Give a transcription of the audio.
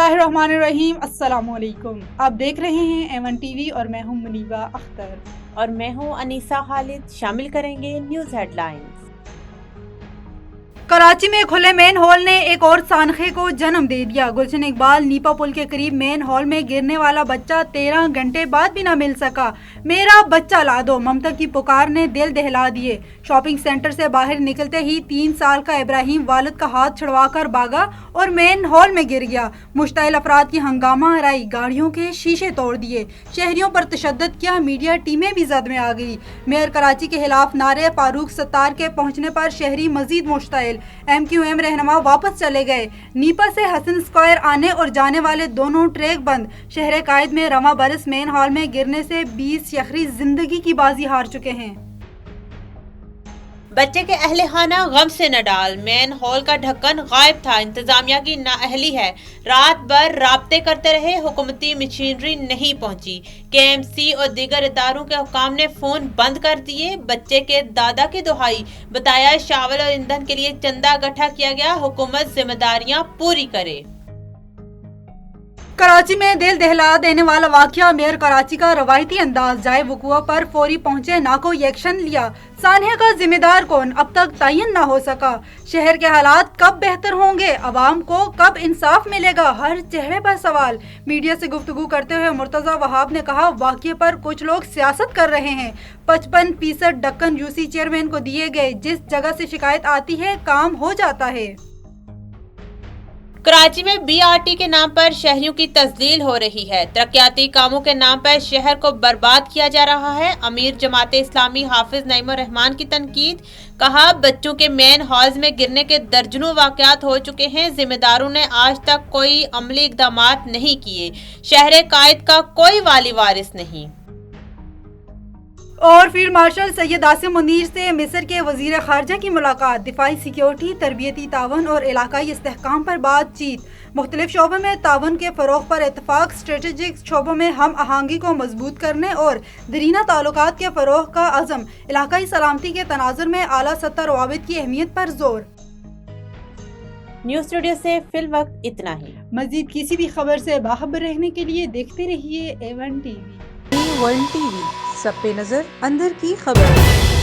बिस्मिल्लाहिर्रहमानिर्रहीम। अस्सलाम वालेकुम। आप देख रहे हैं एवन टीवी और मैं हूं मुनीबा अख्तर और मैं हूं अनीसा खालिद। शामिल करेंगे न्यूज़ हेडलाइंस। कराची में खुले मेन हॉल ने एक और सानखे को जन्म दे दिया। गुलशन इकबाल नीपा पुल के करीब मेन हॉल में गिरने वाला बच्चा 13 घंटे बाद भी न मिल सका। मेरा बच्चा ला दो, ममता की पुकार ने दिल दहला दिए। शॉपिंग सेंटर से बाहर निकलते ही 3 साल का इब्राहिम वालिद का हाथ छुड़वाकर भागा और मेन हॉल में गिर गया। मुश्ताइल अफराद की हंगामा आराई, गाड़ियों के शीशे तोड़ दिए, शहरियों पर तशद्दुद किया। मीडिया टीमें भी जद में आ गई। मेयर कराची के खिलाफ नारे फारूक सत्तार के पहुंचने पर शहरी मजीद मुश्ताइल। MQM रहनुमा वापस चले गए। नीपा से हसन स्क्वायर आने और जाने वाले दोनों ट्रैक बंद। शहर कायद में रवा बरस मेन हॉल में गिरने से 20 शहरी जिंदगी की बाजी हार चुके हैं। बच्चे के अहले खाना गम से न डाल, मेन हॉल का ढक्कन गायब था। इंतजामिया की नाअहली है। रात भर राब्ते करते रहे, हुकूमती मशीनरी नहीं पहुंची। KMC और दीगर इदारों के हुकाम ने फोन बंद कर दिए। बच्चे के दादा की दुहाई, बताया चावल और ईंधन के लिए चंदा इकट्ठा किया गया, हुकूमत जिम्मेदारियां पूरी करे। कराची में दिल दहला देने वाला वाकया। मेयर कराची का रवायती अंदाज, जाए वकुआ पर फौरी पहुंचे, ना कोई एक्शन लिया। सानिया का जिम्मेदार कौन, अब तक तयन ना हो सका। शहर के हालात कब बेहतर होंगे, अवाम को कब इंसाफ मिलेगा, हर चेहरे पर सवाल। मीडिया से गुफ्तगू करते हुए मुर्तजा वहाब ने कहा, वाकये पर कुछ लोग सियासत कर रहे हैं। 55% ढक्कन UC चेयरमैन को दिए गए। जिस जगह से शिकायत आती है काम हो जाता है। कराची में BRT के नाम पर शहरियों की तस्लील हो रही है। तरक्याती कामों के नाम पर शहर को बर्बाद किया जा रहा है। अमीर जमाते इस्लामी हाफिज नईमुर रहमान की तनकीद, कहा बच्चों के मेन हॉल्स में गिरने के दर्जनों वाकयात हो चुके हैं। जिम्मेदारों ने आज तक कोई अमली इकदामात नहीं किए। शहर कायद का कोई वाली वारिस नहीं। और फील्ड मार्शल सैयद आसिम मुनीर से मिस्र के वजीर खारजा की मुलाकात। दिफाई सिक्योरिटी, तरबियती तावन और इलाकाई इस्तेहकाम पर बातचीत। मुख्तलिफ शोबों में तावन के फरोग पर इतफाक। स्ट्रेटेजिक शोबों में हम आहंगी को मजबूत करने और दरीना ताल्लुकात के फरोग का अज़म। इलाकाई सलामती के तनाजुर में आला सतह रवाबित की अहमियत पर जोर। न्यूज़ स्टूडियो से फिल वक्त इतना ही। मजीद किसी भी खबर से बाखबर रहने के लिए देखते रहिए A1 TV। A1 TV, सब पे नजर, अंदर की खबर।